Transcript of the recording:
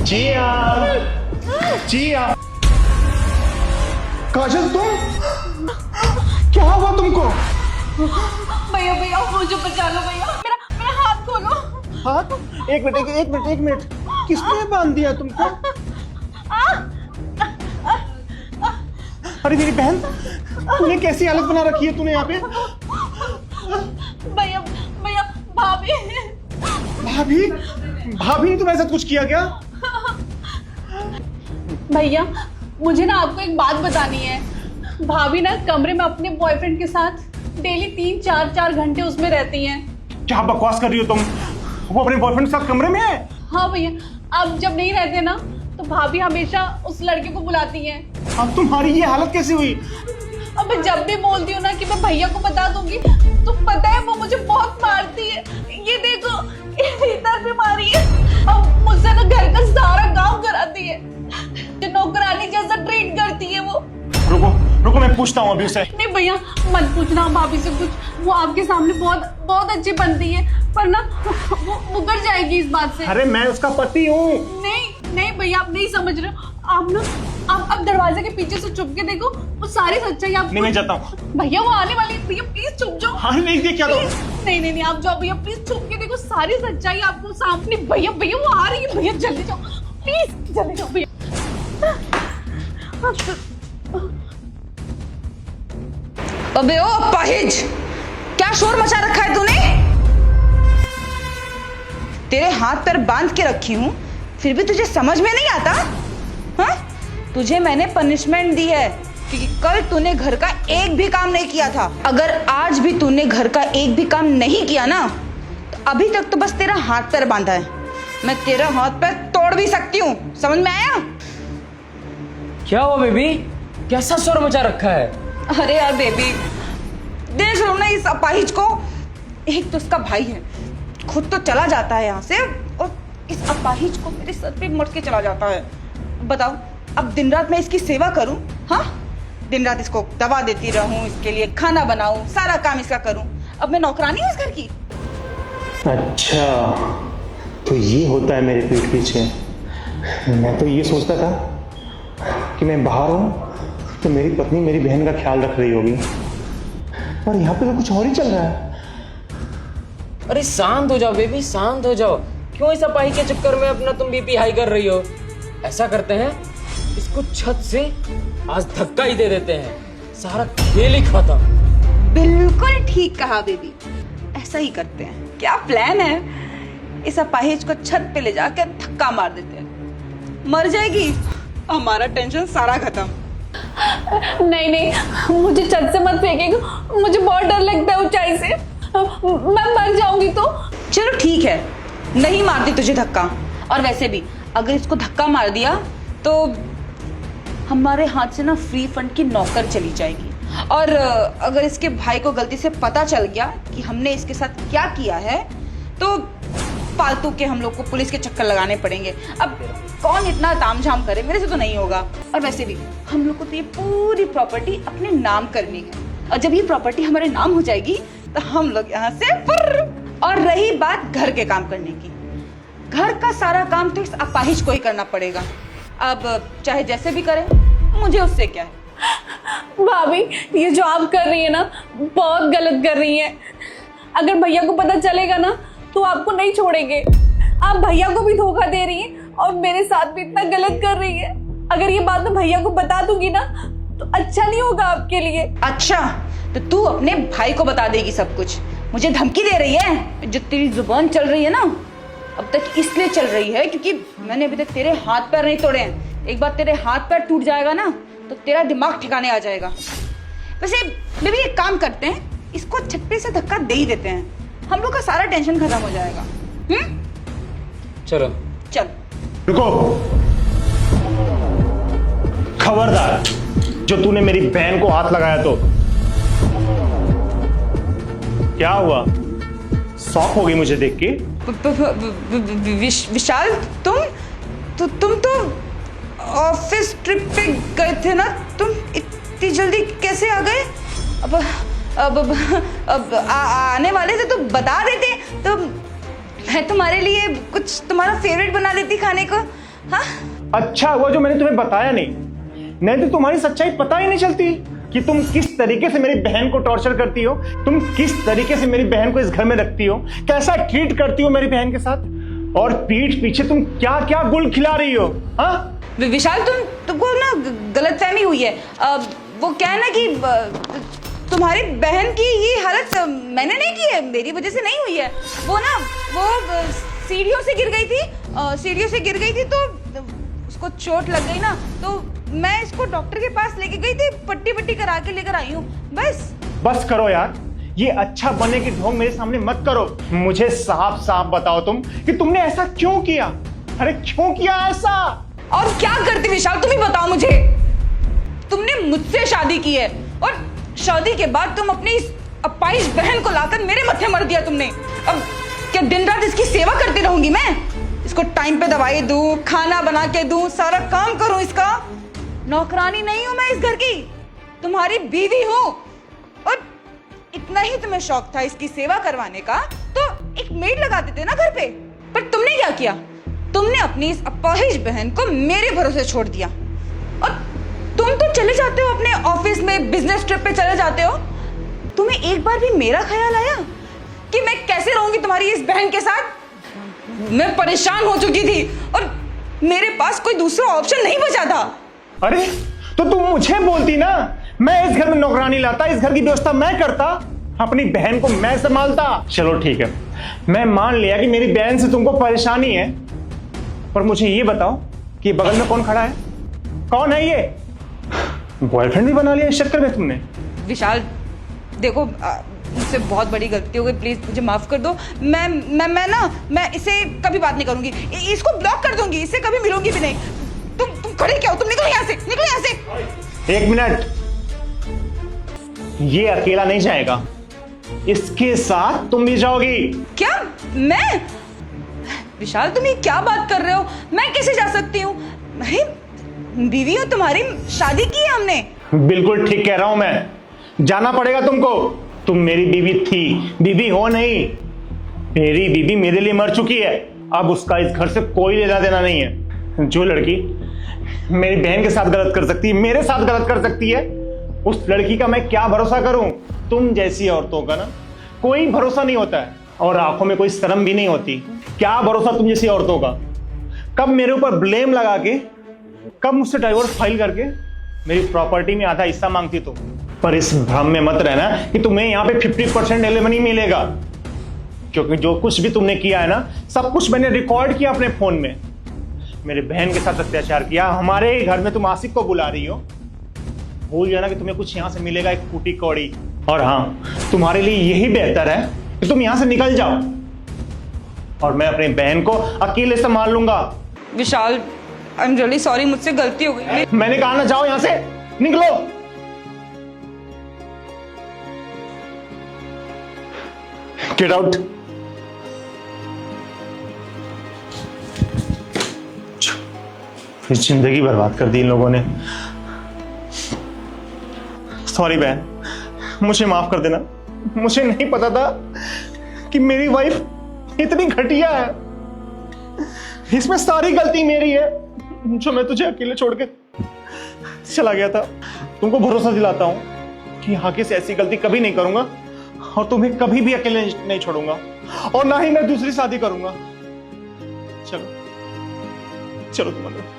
जिया, जिया। काजल तुम, क्या हुआ तुमको? भैया भैया मुझे बचा लो भैया, मेरा मेरा हाथ खोलो। हाथ? एक मिनट, किसने बांध दिया तुमको? अरे मेरी बहन, तूने कैसी हालत बना रखी है तूने यहाँ पे? भैया भैया भाभी। भाभी? भाभी ने तुम्हारे साथ कुछ किया क्या? भैया मुझे ना आपको एक बात बतानी है। भाभी ना कमरे में अपने बॉयफ्रेंड के साथ डेली 3-4 घंटे उसमें रहती हैं। क्या बकवास कर रही हो तुम? वो अपने बॉयफ्रेंड के साथ कमरे में है? हाँ भैया, अब जब नहीं रहते ना तो भाभी हमेशा उस लड़के को बुलाती हैं। अब तुम्हारी ये हालत कैसे हुई? अब मैं जब भी बोलती हूँ ना कि मैं भैया को बता दूंगी तो पता है वो मुझे बहुत मारती है। ये देखो इधर भी मारी है, अब मुझसे ना घर का सारा काम कराती है, जो नौकरानी जैसा ट्रीट करती है वो। रुको मैं पूछता हूँ अभी उसे। नहीं भैया मत पूछना भाभी से कुछ, वो आपके सामने बहुत बहुत अच्छी बनती है, पर ना वो मुकर जाएगी इस बात से। अरे मैं उसका पति हूँ। नहीं भैया आप नहीं समझ रहे हो। आप ना आप दरवाजे के पीछे से छुप के देखो, वो सारी सच्चाई आपको। नहीं मैं जाता हूँ। भैया वो आने वाली है, भैया प्लीज छुप जाओ। हाँ नहीं देखा तो। नहीं आप जाओ भैया, प्लीज छुप के देखो, सारी सच्चाई आपको सामने। भैया वो आ रही है, भैया जल्दी जाओ प्लीज, जल्दी जाओ भैया। अबे ओ अपाहिज, क्या शोर मचा रखा है तूने? तेरे हाथ पैर बांध के रखी हूं, फिर भी तुझे समझ में नहीं आता? हाँ? तुझे मैंने पनिशमेंट दी है क्योंकि कल तूने घर का एक भी काम नहीं किया था। अगर आज भी तूने घर का एक भी काम नहीं किया ना, तो अभी तक तो बस तेरा हाथ पैर बांधा है, मैं तेरा हाथ पैर तोड़ भी सकती हूँ। समझ में आया? क्या हुआ बेबी, कैसा शोर मचा रखा है? अरे यार बेबी, देख लो ना इस अपाहिज को। एक तो उसका भाई है, खुद तो चला जाता है यहाँ से, और इस अपाहिज को मेरे सर पे मर के चला जाता है। बताओ अब दिन रात मैं इसकी सेवा करूं? हाँ, दिन रात इसको दवा देती रहूं, इसके लिए खाना बनाऊं, सारा काम इसका करूं। अब मैं नौकरानी हूं इस घर की? अच्छा तो ये होता है मेरे पीठ पीछे। मैं तो ये सोचता था कि मैं बाहर हूँ तो मेरी पत्नी मेरी बहन का ख्याल रख रही होगी, पर यहाँ पे तो कुछ और ही चल रहा है। अरे शांत हो जाओ बेबी, शांत हो जाओ। क्यों इस अपाही के चक्कर में अपना तुम बीपी हाई कर रही हो? ऐसा करते हैं, इसको छत से आज धक्का ही दे देते हैं, सारा खेल ही खत्म। बिल्कुल ठीक कहा बेबी, ऐसा ही करते हैं। क्या प्लान है? इस अपाहिज को छत पे ले जाकर धक्का मार देते हैं, मर जाएगी, हमारा टेंशन सारा खत्म। नहीं मुझे छत से मत फेंकेगा, मुझे बहुत डर लगता है ऊंचाई से, मैं मर जाऊंगी तो। चलो ठीक है, नहीं मारती तुझे धक्का। और वैसे भी अगर इसको धक्का मार दिया तो हमारे हाथ से ना फ्री फंड की नौकर चली जाएगी, और अगर इसके भाई को गलती से पता चल गया कि हमने इसके साथ क्या किया है तो फालतू के हम लोग को पुलिस के चक्कर लगाने पड़ेंगे। अब कौन इतना तामझाम करे, मेरे से तो नहीं होगा। और वैसे भी हम लोग को तो ये पूरी प्रॉपर्टी अपने नाम करनी है, और जब ये प्रॉपर्टी हमारे नाम हो जाएगी तो हम लोग यहाँ से फुर्र। और रही बात घर के काम करने की, घर का सारा काम तो इस अपाहिज को ही करना पड़ेगा। अब चाहे जैसे भी करे, मुझे उससे क्या है। भाभी ये जो आप कर रही है ना बहुत गलत कर रही है। अगर भैया को पता चलेगा ना तो आपको नहीं छोड़ेंगे। आप भैया को भी धोखा दे रही हैं और मेरे साथ भी इतना गलत कर रही है। अगर ये बात मैं भैया को बता दूंगी ना तो अच्छा नहीं होगा आपके लिए। अच्छा तो तू अपने भाई को बता देगी सब कुछ, मुझे धमकी दे रही है? जो तेरी जुबान चल रही है ना अब तक इसलिए चल रही है क्योंकि मैंने अभी तक तेरे हाथ पैर नहीं तोड़े हैं। एक बार तेरे हाथ पैर टूट जाएगा ना तो तेरा दिमाग ठिकाने आ जाएगा। वैसे बेबी एक काम करते हैं, इसको छप्पे से धक्का दे ही देते हैं, हम लोग का सारा टेंशन खत्म हो जाएगा। चलो चल। रुको, खबरदार जो तूने मेरी बहन को हाथ लगाया तो। क्या हुआ, शॉक हो गई मुझे देख के? विशाल तुम तो ऑफिस ट्रिप पे गए थे ना, तुम इतनी जल्दी कैसे आ गए? अब आने वाले थे तो बता देते तो मैं तुम्हारे लिए कुछ तुम्हारा फेवरेट बना देती खाने को। हाँ? अच्छा हुआ जो मैंने तुम्हें बताया नहीं तो तुम्हारी सच्चाई पता ही नहीं चलती कि तुम किस तरीके से मेरी बहन को टॉर्चर करती हो, तुम किस तरीके से मेरी बहन को इस घर में रखती हो, कैसा ट्रीट करती हो मेरी बहन के साथ, और पीठ पीछे तुम क्या क्या गुल खिला रही हो। हाँ विशाल, तुमको ना गलतफहमी हुई है। वो क्या है ना कि तुम्हारी बहन की ये हालत मैंने नहीं की है, मेरी वजह से नहीं हुई है। वो सीढ़ियों से गिर गई थी तो उसको चोट लग गई ना, तो मैं इसको डॉक्टर के पास लेके गई थी, पट्टी करा के लेकर आई हूँ। बस करो यार, ये अच्छा बनने की ढोंग मेरे सामने मत करो। मुझे साफ साफ बताओ तुम कि तुमने ऐसा क्यों किया। अरे क्यों किया ऐसा? और क्या करती विशाल, तुम ही बताओ मुझे। तुमने मुझसे शादी की है और शादी के बाद तुम अपनी इस अपाहिज बहन को लाकर मेरे मत्थे मर दिया तुमने। अब क्या दिन रात इसकी सेवा करती रहूंगी मैं? इसको टाइम पे दवाई दूं, खाना बना के दूं, सारा काम करूं इसका? नौकरानी नहीं हूं मैं इस घर की, तुम्हारी बीवी हूं। और इतना ही तुम्हें शौक था इसकी सेवा करवाने का तो एक मेड लगा देते ना घर पे। पर तुमने क्या किया? तुमने अपनी इस अपाहिज बहन को मेरे भरोसे छोड़ दिया। और तुम तो चले जाते हो अपने ऑफिस में, बिजनेस ट्रिप पे चले जाते हो। तुम्हें एक बार भी मेरा ख्याल आया कि मैं कैसे रहूंगी तुम्हारी इस बहन के साथ? मैं परेशान हो चुकी थी और मेरे पास कोई दूसरा ऑप्शन नहीं बचा था। अरे तो तुम मुझे बोलती ना, मैं इस घर में नौकरानी लाता, इस घर की व्यवस्था मैं करता, अपनी बहन को मैं संभालता। चलो ठीक है, मैं मान लिया कि मेरी बहन से तुमको परेशानी है, पर मुझे ये बताओ कि बगल में कौन खड़ा है? कौन है ये? बॉयफ्रेंड भी बना लिया इस चक्कर में तुमने? विशाल देखो, मुझसे बहुत बड़ी गलती हो गई, प्लीज मुझे माफ कर दो। मैं इससे कभी बात नहीं करूंगी, इसको ब्लॉक कर दूंगी, इससे कभी मिलूंगी भी नहीं। तुम खड़े क्या हो? तुम निकलो यहाँ से। एक मिनट, ये अकेला नहीं जाएगा, इसके साथ तुम भी जाओगी। क्या? मैं? विशाल तुम ये क्या बात कर रहे हो? मैं कैसे जा सकती हूँ? बीवी हो तुम्हारी, शादी की है हमने। बिल्कुल ठीक कह रहा हूं मैं, जाना पड़ेगा तुमको। तुम मेरी बीवी थी, बीवी हो नहीं। मेरी बीवी मेरे लिए मर चुकी है, अब उसका इस घर से कोई लेना देना नहीं है। जो लड़की मेरी बहन के साथ गलत कर सकती है, मेरे साथ गलत कर सकती है, उस लड़की का मैं क्या भरोसा करूं? तुम जैसी औरतों का ना कोई भरोसा नहीं होता है, और आंखों में कोई शर्म भी नहीं होती। क्या भरोसा तुम जैसी औरतों का? कब मेरे ऊपर ब्लेम लगा के, कब मुझसे डाइवोर्स फाइल करके मेरी प्रॉपर्टी में आधा हिस्सा मांगती तुम। पर इस भ्रम में मत रहना कि तुम्हें यहाँ पे 50% एलिमनी मिलेगा, क्योंकि जो कुछ भी तुमने किया है ना, सब कुछ मैंने रिकॉर्ड किया अपने फोन में। मेरे बहन के साथ अत्याचार किया, हमारे ही घर में तुम आसिक को बुला रही हो। भूल जाना कि तुम्हें कुछ यहाँ से मिलेगा, एक फूटी कौड़ी। और हाँ, तुम्हारे लिए यही बेहतर है कि तुम यहाँ से निकल जाओ और मैं अपनी बहन को अकेले संभाल लूंगा। विशाल आई एम रियली सॉरी, मुझसे गलती हो गई। मैंने कहा ना, जाओ यहाँ से, निकलो। Get out. जिंदगी बर्बाद कर दी इन लोगों ने। सॉरी बहन, मुझे माफ कर देना। मुझे नहीं पता था कि मेरी वाइफ इतनी घटिया है। इसमें सारी गलती मेरी है, जो मैं तुझे अकेले छोड़ के चला गया था। तुमको भरोसा दिलाता हूं कि आगे से ऐसी गलती कभी नहीं करूंगा, और तुम्हें कभी भी अकेले नहीं छोड़ूंगा, और ना ही मैं दूसरी शादी करूंगा। चलो चलो तुम अंदर।